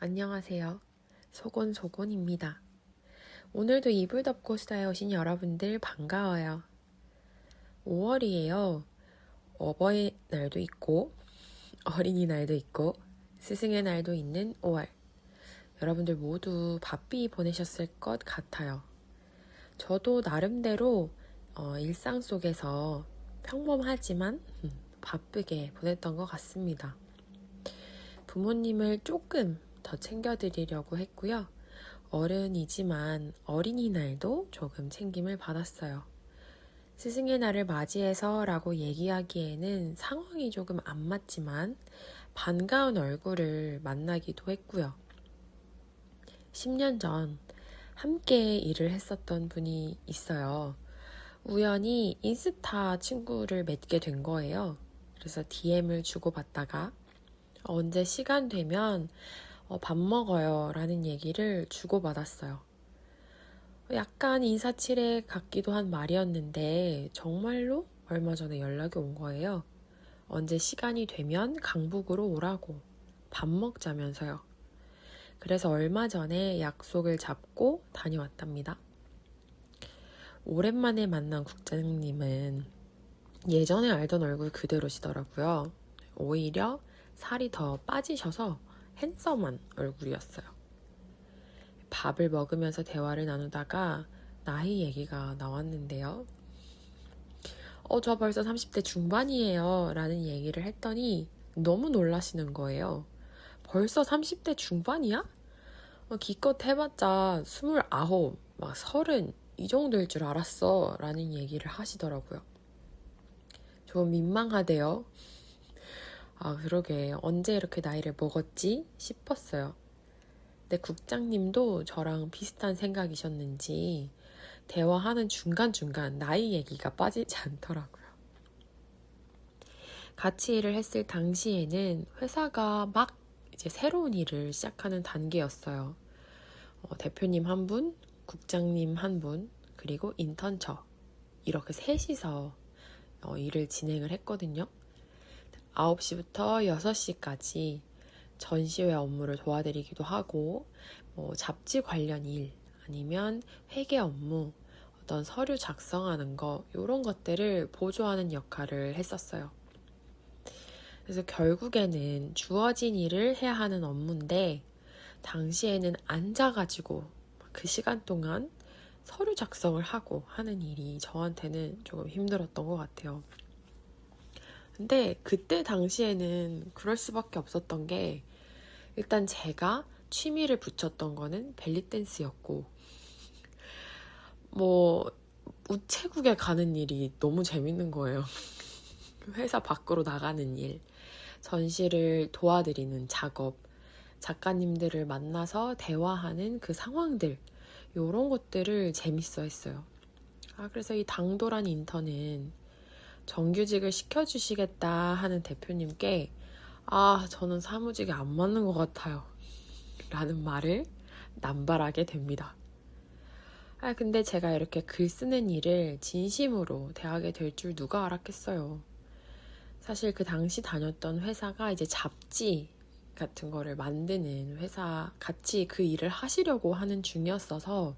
안녕하세요. 소곤소곤입니다. 오늘도 이불 덮고 수다에 오신 여러분들 반가워요. 5월이에요. 어버이날도 있고 어린이날도 있고 스승의 날도 있는 5월. 여러분들 모두 바삐 보내셨을 것 같아요. 저도 나름대로 일상 속에서 평범하지만 바쁘게 보냈던 것 같습니다. 부모님을 조금 더 챙겨드리려고 했고요. 어른이지만 어린이날도 조금 챙김을 받았어요. 스승의 날을 맞이해서 라고 얘기하기에는 상황이 조금 안 맞지만 반가운 얼굴을 만나기도 했고요. 10년 전 함께 일을 했었던 분이 있어요. 우연히 인스타 친구를 맺게 된 거예요. 그래서 DM을 주고받다가 언제 시간 되면 밥 먹어요 라는 얘기를 주고받았어요. 약간 인사치레 같기도 한 말이었는데 정말로 얼마 전에 연락이 온 거예요. 언제 시간이 되면 강북으로 오라고 밥 먹자면서요. 그래서 얼마 전에 약속을 잡고 다녀왔답니다. 오랜만에 만난 국장님은 예전에 알던 얼굴 그대로시더라고요. 오히려 살이 더 빠지셔서 핸섬한 얼굴이었어요. 밥을 먹으면서 대화를 나누다가 나이 얘기가 나왔는데요. 저 벌써 30대 중반이에요 라는 얘기를 했더니 너무 놀라시는 거예요. 벌써 30대 중반이야? 기껏 해봤자 29, 막 30, 이 정도일 줄 알았어 라는 얘기를 하시더라고요. 좀 민망하대요. 그러게 언제 이렇게 나이를 먹었지 싶었어요. 근데 국장님도 저랑 비슷한 생각이셨는지 대화하는 중간중간 나이 얘기가 빠지지 않더라고요. 같이 일을 했을 당시에는 회사가 막 이제 새로운 일을 시작하는 단계였어요. 대표님 한 분, 국장님 한 분, 그리고 인턴 저 이렇게 셋이서 일을 진행을 했거든요. 9시부터 6시까지 전시회 업무를 도와드리기도 하고 잡지 관련 일 아니면 회계 업무, 어떤 서류 작성하는 거 이런 것들을 보조하는 역할을 했었어요. 그래서 결국에는 주어진 일을 해야 하는 업무인데 당시에는 앉아가지고 그 시간 동안 서류 작성을 하고 하는 일이 저한테는 조금 힘들었던 것 같아요. 근데 그때 당시에는 그럴 수밖에 없었던 게 일단 제가 취미를 붙였던 거는 벨리댄스였고 우체국에 가는 일이 너무 재밌는 거예요. 회사 밖으로 나가는 일, 전시를 도와드리는 작업, 작가님들을 만나서 대화하는 그 상황들 이런 것들을 재밌어 했어요. 그래서 이 당돌한 인턴은 정규직을 시켜주시겠다 하는 대표님께 저는 사무직에 안 맞는 것 같아요 라는 말을 남발하게 됩니다. 근데 제가 이렇게 글 쓰는 일을 진심으로 대하게 될 줄 누가 알았겠어요. 사실 그 당시 다녔던 회사가 이제 잡지 같은 거를 만드는 회사 같이 그 일을 하시려고 하는 중이었어서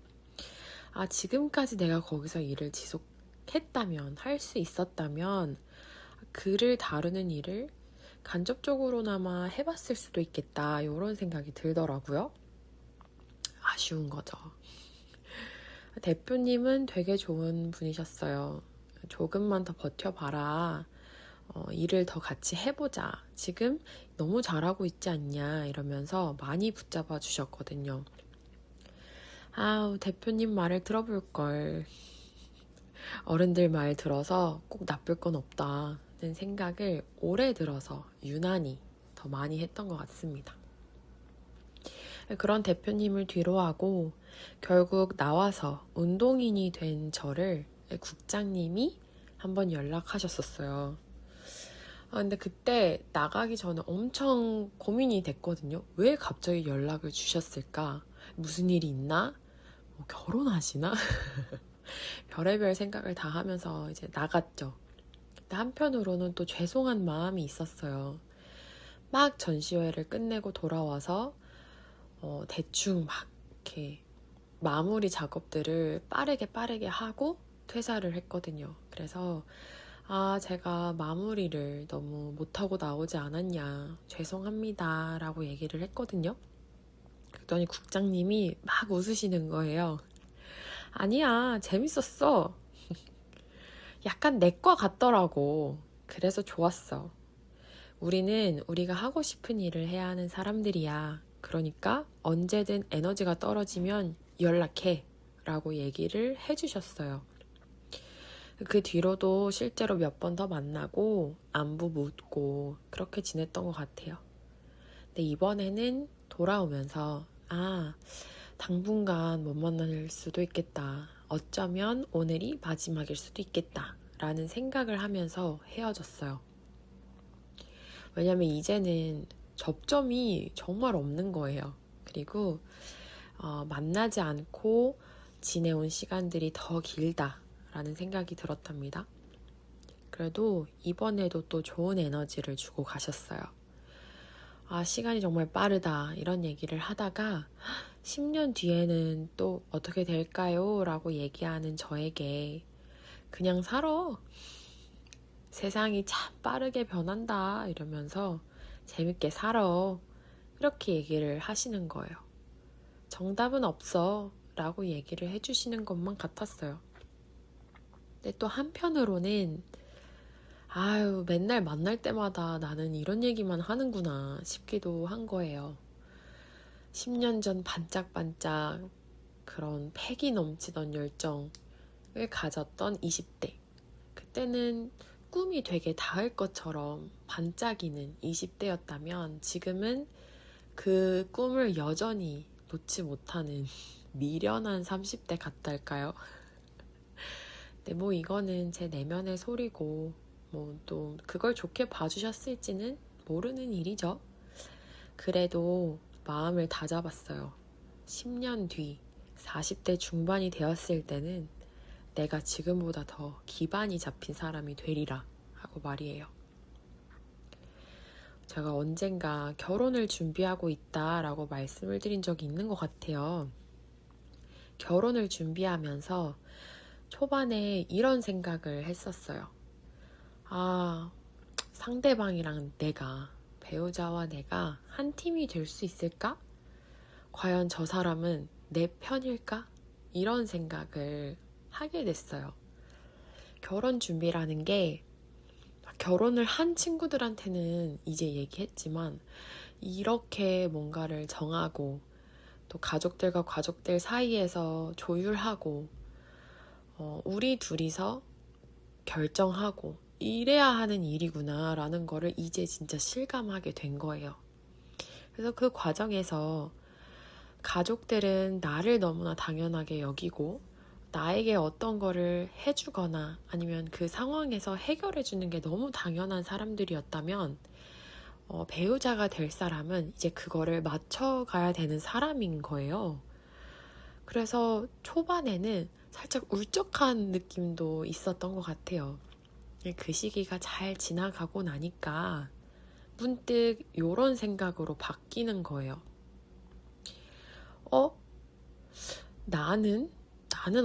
지금까지 내가 거기서 일을 지속했다면 할 수 있었다면 글을 다루는 일을 간접적으로나마 해봤을 수도 있겠다 이런 생각이 들더라고요. 아쉬운 거죠. 대표님은 되게 좋은 분이셨어요. 조금만 더 버텨봐라. 일을 더 같이 해보자. 지금 너무 잘하고 있지 않냐 이러면서 많이 붙잡아 주셨거든요. 대표님 말을 들어볼 걸. 어른들 말 들어서 꼭 나쁠 건 없다는 생각을 올해 들어서 유난히 더 많이 했던 것 같습니다. 그런 대표님을 뒤로하고 결국 나와서 운동인이 된 저를 국장님이 한번 연락하셨었어요. 근데 그때 나가기 전에 엄청 고민이 됐거든요. 왜 갑자기 연락을 주셨을까? 무슨 일이 있나? 결혼하시나? 별의별 생각을 다 하면서 이제 나갔죠. 근데 한편으로는 또 죄송한 마음이 있었어요. 막 전시회를 끝내고 돌아와서 대충 막 이렇게 마무리 작업들을 빠르게 하고 퇴사를 했거든요. 그래서 제가 마무리를 너무 못하고 나오지 않았냐, 죄송합니다 라고 얘기를 했거든요. 그랬더니 국장님이 막 웃으시는 거예요. 아니야, 재밌었어. 약간 내과 같더라고. 그래서 좋았어. 우리는 우리가 하고 싶은 일을 해야 하는 사람들이야. 그러니까 언제든 에너지가 떨어지면 연락해 라고 얘기를 해주셨어요. 그 뒤로도 실제로 몇 번 더 만나고 안부 묻고 그렇게 지냈던 것 같아요. 근데 이번에는 돌아오면서 당분간 못 만날 수도 있겠다. 어쩌면 오늘이 마지막일 수도 있겠다 라는 생각을 하면서 헤어졌어요. 왜냐면 이제는 접점이 정말 없는 거예요. 그리고 만나지 않고 지내온 시간들이 더 길다라는 생각이 들었답니다. 그래도 이번에도 또 좋은 에너지를 주고 가셨어요. 시간이 정말 빠르다 이런 얘기를 하다가 10년 뒤에는 또 어떻게 될까요? 라고 얘기하는 저에게 그냥 살아. 세상이 참 빠르게 변한다 이러면서 재밌게 살아. 이렇게 얘기를 하시는 거예요. 정답은 없어 라고 얘기를 해주시는 것만 같았어요. 근데 또 한편으로는 맨날 만날 때마다 나는 이런 얘기만 하는구나 싶기도 한 거예요. 10년 전 반짝반짝 그런 패기 넘치던 열정을 가졌던 20대. 그때는 꿈이 되게 닿을 것처럼 반짝이는 20대였다면 지금은 그 꿈을 여전히 놓지 못하는 미련한 30대 같달까요? 근데 이거는 제 내면의 소리고 또 그걸 좋게 봐주셨을지는 모르는 일이죠. 그래도 마음을 다잡았어요. 10년 뒤 40대 중반이 되었을 때는 내가 지금보다 더 기반이 잡힌 사람이 되리라 하고 말이에요. 제가 언젠가 결혼을 준비하고 있다라고 말씀을 드린 적이 있는 것 같아요. 결혼을 준비하면서 초반에 이런 생각을 했었어요. 상대방이랑 배우자와 내가 한 팀이 될 수 있을까? 과연 저 사람은 내 편일까? 이런 생각을 하게 됐어요. 결혼 준비라는 게 결혼을 한 친구들한테는 이제 얘기했지만 이렇게 뭔가를 정하고 또 가족들과 가족들 사이에서 조율하고 우리 둘이서 결정하고 이래야 하는 일이구나 라는 거를 이제 진짜 실감하게 된 거예요. 그래서 그 과정에서 가족들은 나를 너무나 당연하게 여기고 나에게 어떤 거를 해주거나 아니면 그 상황에서 해결해주는 게 너무 당연한 사람들이었다면 배우자가 될 사람은 이제 그거를 맞춰가야 되는 사람인 거예요. 그래서 초반에는 살짝 울적한 느낌도 있었던 것 같아요. 그 시기가 잘 지나가고 나니까 문득 이런 생각으로 바뀌는 거예요. 나는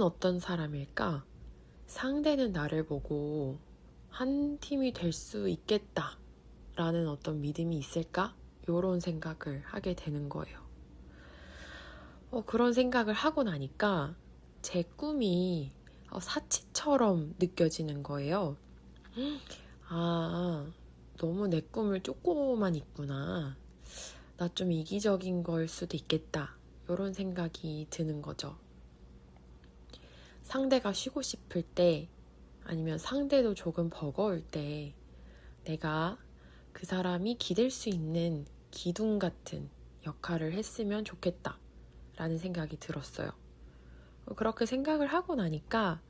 어떤 사람일까? 상대는 나를 보고 한 팀이 될 수 있겠다 라는 어떤 믿음이 있을까? 이런 생각을 하게 되는 거예요. 그런 생각을 하고 나니까 제 꿈이 사치처럼 느껴지는 거예요. 너무 내 꿈을 쫓고만 있구나. 나 좀 이기적인 걸 수도 있겠다. 이런 생각이 드는 거죠. 상대가 쉬고 싶을 때 아니면 상대도 조금 버거울 때 내가 그 사람이 기댈 수 있는 기둥 같은 역할을 했으면 좋겠다 라는 생각이 들었어요. 그렇게 생각을 하고 나니까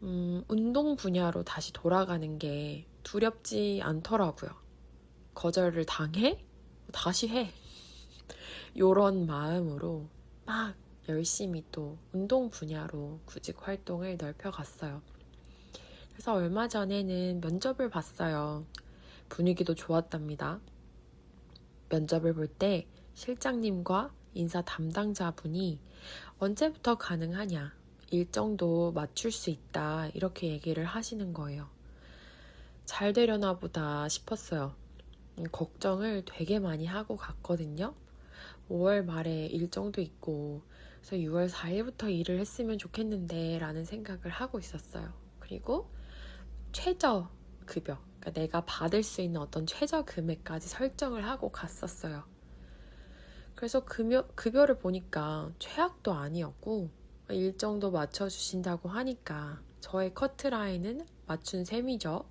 운동 분야로 다시 돌아가는 게 두렵지 않더라고요. 거절을 당해? 다시 해. 요런 마음으로 막 열심히 또 운동 분야로 구직 활동을 넓혀갔어요. 그래서 얼마 전에는 면접을 봤어요. 분위기도 좋았답니다. 면접을 볼 때 실장님과 인사 담당자분이 언제부터 가능하냐, 일정도 맞출 수 있다, 이렇게 얘기를 하시는 거예요. 잘 되려나 보다 싶었어요. 걱정을 되게 많이 하고 갔거든요. 5월 말에 일정도 있고, 그래서 6월 4일부터 일을 했으면 좋겠는데 라는 생각을 하고 있었어요. 그리고 최저 급여, 그러니까 내가 받을 수 있는 어떤 최저 금액까지 설정을 하고 갔었어요. 그래서 급여를 보니까 최악도 아니었고 일정도 맞춰주신다고 하니까 저의 커트라인은 맞춘 셈이죠.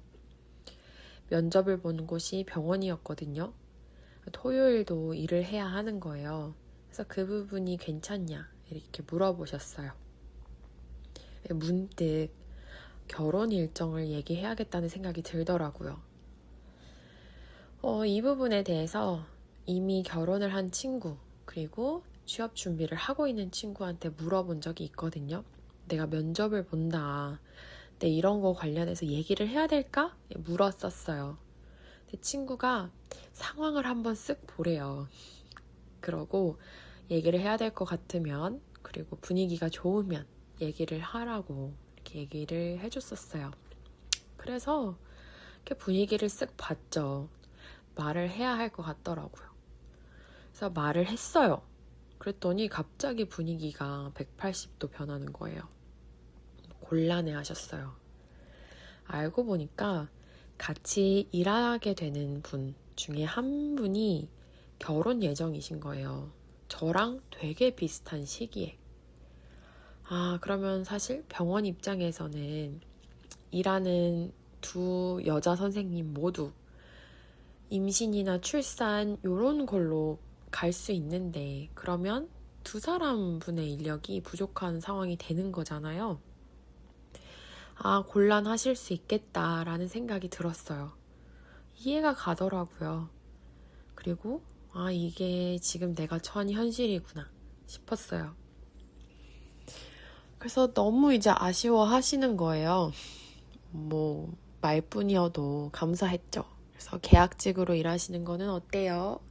면접을 본 곳이 병원이었거든요. 토요일도 일을 해야 하는 거예요. 그래서 그 부분이 괜찮냐 이렇게 물어보셨어요. 문득 결혼 일정을 얘기해야겠다는 생각이 들더라고요. 이 부분에 대해서 이미 결혼을 한 친구, 그리고 취업 준비를 하고 있는 친구한테 물어본 적이 있거든요. 내가 면접을 본다. 내 이런 거 관련해서 얘기를 해야 될까? 물었었어요. 제 친구가 상황을 한번 쓱 보래요. 그러고 얘기를 해야 될 것 같으면, 그리고 분위기가 좋으면 얘기를 하라고 이렇게 얘기를 해줬었어요. 그래서 이렇게 분위기를 쓱 봤죠. 말을 해야 할 것 같더라고요. 그래서 말을 했어요. 그랬더니 갑자기 분위기가 180도 변하는 거예요. 곤란해 하셨어요. 알고 보니까 같이 일하게 되는 분 중에 한 분이 결혼 예정이신 거예요. 저랑 되게 비슷한 시기에. 그러면 사실 병원 입장에서는 일하는 두 여자 선생님 모두 임신이나 출산 이런 걸로 갈 수 있는데, 그러면 두 사람 분의 인력이 부족한 상황이 되는 거잖아요. 곤란하실 수 있겠다라는 생각이 들었어요. 이해가 가더라고요. 그리고 이게 지금 내가 처한 현실이구나 싶었어요. 그래서 너무 이제 아쉬워하시는 거예요. 말뿐이어도 감사했죠. 그래서 계약직으로 일하시는 거는 어때요?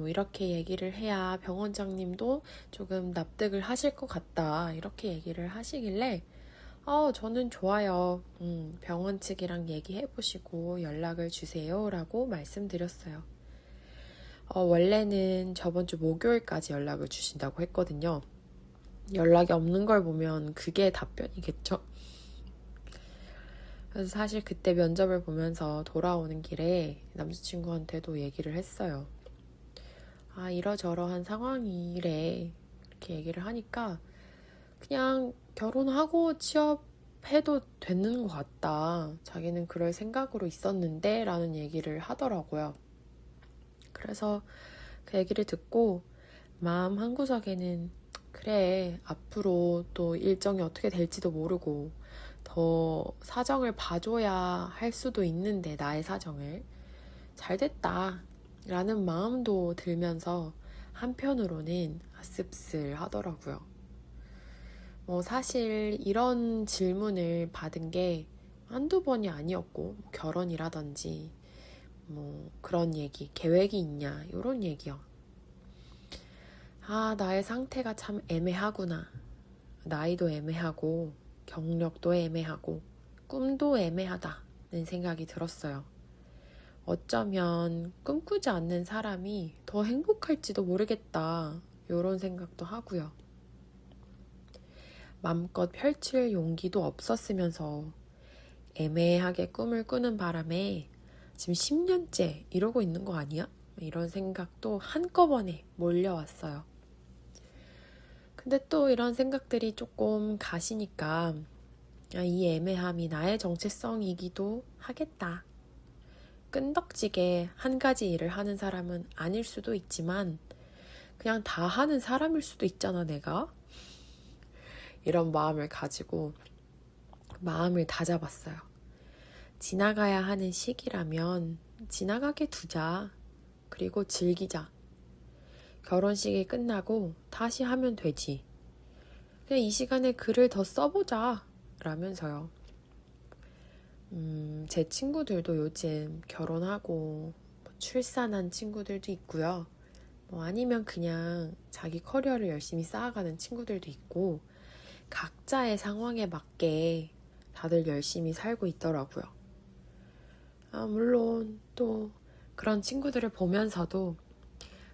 이렇게 얘기를 해야 병원장님도 조금 납득을 하실 것 같다, 이렇게 얘기를 하시길래 저는 좋아요. 병원 측이랑 얘기해보시고 연락을 주세요 라고 말씀드렸어요. 원래는 저번 주 목요일까지 연락을 주신다고 했거든요. 연락이 없는 걸 보면 그게 답변이겠죠? 그래서 사실 그때 면접을 보면서 돌아오는 길에 남자친구한테도 얘기를 했어요. 이러저러한 상황이래, 이렇게 얘기를 하니까 그냥 결혼하고 취업해도 되는 것 같다, 자기는 그럴 생각으로 있었는데 라는 얘기를 하더라고요. 그래서 그 얘기를 듣고 마음 한구석에는 그래, 앞으로 또 일정이 어떻게 될지도 모르고 더 사정을 봐줘야 할 수도 있는데, 나의 사정을 잘됐다 라는 마음도 들면서 한편으로는 씁쓸하더라고요. 사실 이런 질문을 받은 게 한두 번이 아니었고, 결혼이라든지 그런 얘기, 계획이 있냐 이런 얘기요. 나의 상태가 참 애매하구나. 나이도 애매하고 경력도 애매하고 꿈도 애매하다는 생각이 들었어요. 어쩌면 꿈꾸지 않는 사람이 더 행복할지도 모르겠다, 이런 생각도 하고요. 맘껏 펼칠 용기도 없었으면서 애매하게 꿈을 꾸는 바람에 지금 10년째 이러고 있는 거 아니야? 이런 생각도 한꺼번에 몰려왔어요. 근데 또 이런 생각들이 조금 가시니까 이 애매함이 나의 정체성이기도 하겠다. 끈덕지게 한 가지 일을 하는 사람은 아닐 수도 있지만 그냥 다 하는 사람일 수도 있잖아, 내가. 이런 마음을 가지고 마음을 다잡았어요. 지나가야 하는 시기라면 지나가게 두자. 그리고 즐기자. 결혼식이 끝나고 다시 하면 되지. 그냥 이 시간에 글을 더 써보자 라면서요. 제 친구들도 요즘 결혼하고 출산한 친구들도 있고요. 뭐 아니면 그냥 자기 커리어를 열심히 쌓아가는 친구들도 있고 각자의 상황에 맞게 다들 열심히 살고 있더라고요. 물론 또 그런 친구들을 보면서도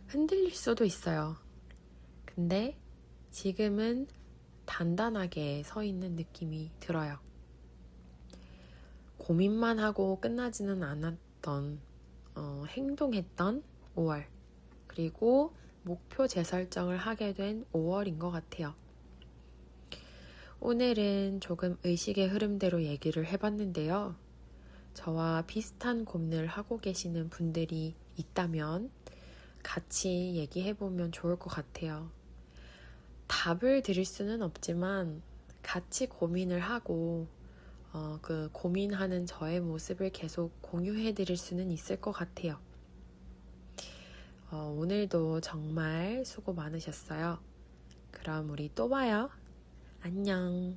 흔들릴 수도 있어요. 근데 지금은 단단하게 서 있는 느낌이 들어요. 고민만 하고 끝나지는 않았던 행동했던 5월 그리고 목표 재설정을 하게 된 5월인 것 같아요. 오늘은 조금 의식의 흐름대로 얘기를 해봤는데요. 저와 비슷한 고민을 하고 계시는 분들이 있다면 같이 얘기해보면 좋을 것 같아요. 답을 드릴 수는 없지만 같이 고민을 하고 그 고민하는 저의 모습을 계속 공유해드릴 수는 있을 것 같아요. 오늘도 정말 수고 많으셨어요. 그럼 우리 또 봐요. 안녕.